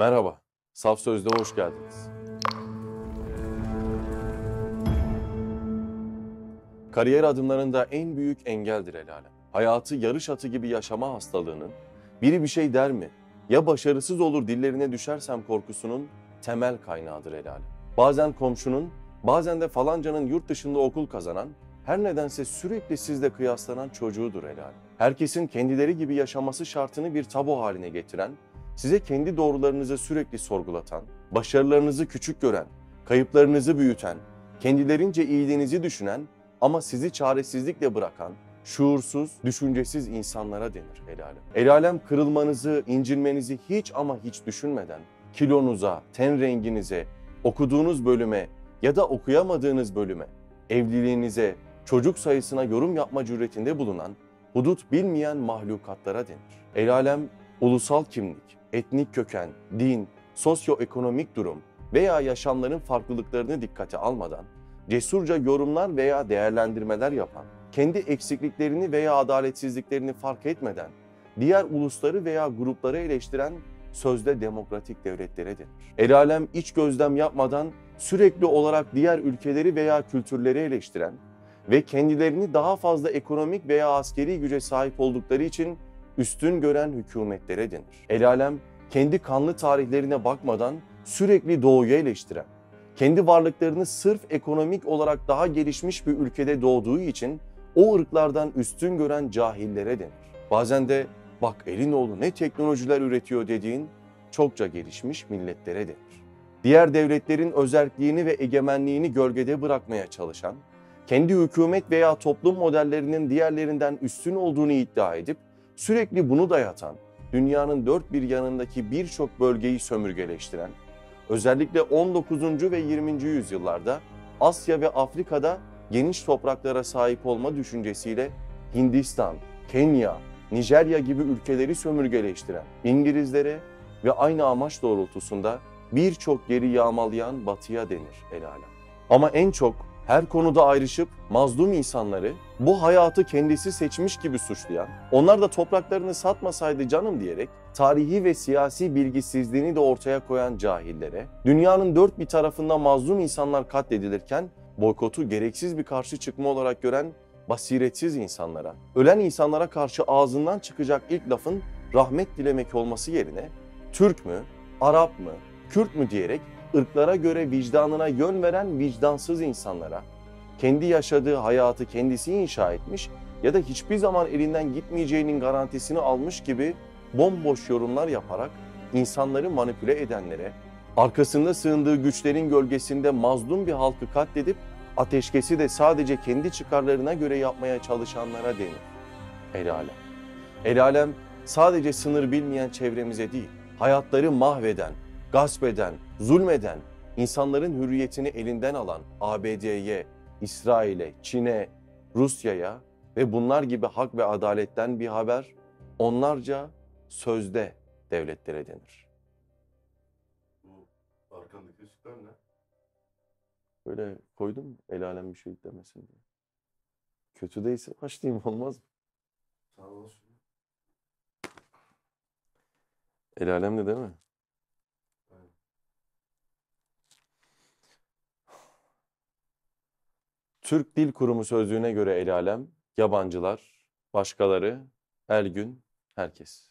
Merhaba, Saf Söz'de hoş geldiniz. Kariyer adımlarında en büyük engeldir el alem. Hayatı yarış atı gibi yaşama hastalığının, biri bir şey der mi, ya başarısız olur dillerine düşersem korkusunun temel kaynağıdır el alem. Bazen komşunun, bazen de falancanın yurt dışında okul kazanan, her nedense sürekli sizle kıyaslanan çocuğudur el alem. Herkesin kendileri gibi yaşaması şartını bir tabu haline getiren, size kendi doğrularınızı sürekli sorgulatan, başarılarınızı küçük gören, kayıplarınızı büyüten, kendilerince iyiliğinizi düşünen ama sizi çaresizlikle bırakan, şuursuz, düşüncesiz insanlara denir el alem. El alem kırılmanızı, incinmenizi hiç ama hiç düşünmeden, kilonuza, ten renginize, okuduğunuz bölüme ya da okuyamadığınız bölüme, evliliğinize, çocuk sayısına yorum yapma cüretinde bulunan, hudut bilmeyen mahlukatlara denir. El alem, ulusal kimlik, etnik köken, din, sosyoekonomik durum veya yaşamların farklılıklarını dikkate almadan, cesurca yorumlar veya değerlendirmeler yapan, kendi eksikliklerini veya adaletsizliklerini fark etmeden, diğer ulusları veya grupları eleştiren sözde demokratik devletlere denir. El alem iç gözlem yapmadan sürekli olarak diğer ülkeleri veya kültürleri eleştiren ve kendilerini daha fazla ekonomik veya askeri güce sahip oldukları için üstün gören hükümetlere denir. El alem kendi kanlı tarihlerine bakmadan sürekli doğuyu eleştiren, kendi varlıklarını sırf ekonomik olarak daha gelişmiş bir ülkede doğduğu için o ırklardan üstün gören cahillere denir. Bazen de bak Elinoğlu ne teknolojiler üretiyor dediğin çokça gelişmiş milletlere denir. Diğer devletlerin özerkliğini ve egemenliğini gölgede bırakmaya çalışan, kendi hükümet veya toplum modellerinin diğerlerinden üstün olduğunu iddia edip sürekli bunu dayatan, dünyanın dört bir yanındaki birçok bölgeyi sömürgeleştiren, özellikle 19. ve 20. yüzyıllarda Asya ve Afrika'da geniş topraklara sahip olma düşüncesiyle Hindistan, Kenya, Nijerya gibi ülkeleri sömürgeleştiren İngilizlere ve aynı amaç doğrultusunda birçok yeri yağmalayan Batı'ya denir el alem. Ama en çok her konuda ayrışıp mazlum insanları bu hayatı kendisi seçmiş gibi suçlayan, onlar da topraklarını satmasaydı canım diyerek tarihi ve siyasi bilgisizliğini de ortaya koyan cahillere, dünyanın dört bir tarafında mazlum insanlar katledilirken boykotu gereksiz bir karşı çıkma olarak gören basiretsiz insanlara, ölen insanlara karşı ağzından çıkacak ilk lafın rahmet dilemek olması yerine Türk mü, Arap mı, Kürt mü diyerek ırklara göre vicdanına yön veren vicdansız insanlara, kendi yaşadığı hayatı kendisi inşa etmiş ya da hiçbir zaman elinden gitmeyeceğinin garantisini almış gibi bomboş yorumlar yaparak insanları manipüle edenlere, arkasında sığındığı güçlerin gölgesinde mazlum bir halkı katledip ateşkesi de sadece kendi çıkarlarına göre yapmaya çalışanlara denir el alem. El alem sadece sınır bilmeyen çevremize değil, hayatları mahveden, gasp eden, zulmeden, insanların hürriyetini elinden alan ABD'ye, İsrail'e, Çin'e, Rusya'ya ve bunlar gibi hak ve adaletten bir haber onlarca sözde devletlere denir. Bu arkandaki ışıklar ne? Böyle koydum el alem bir şey demesin diye. Kötü değilse başlayayım olmaz mı? Sağ olasın. El alem de değil mi? Aynen. Türk Dil Kurumu sözlüğüne göre el alem, yabancılar, başkaları, her gün, herkes.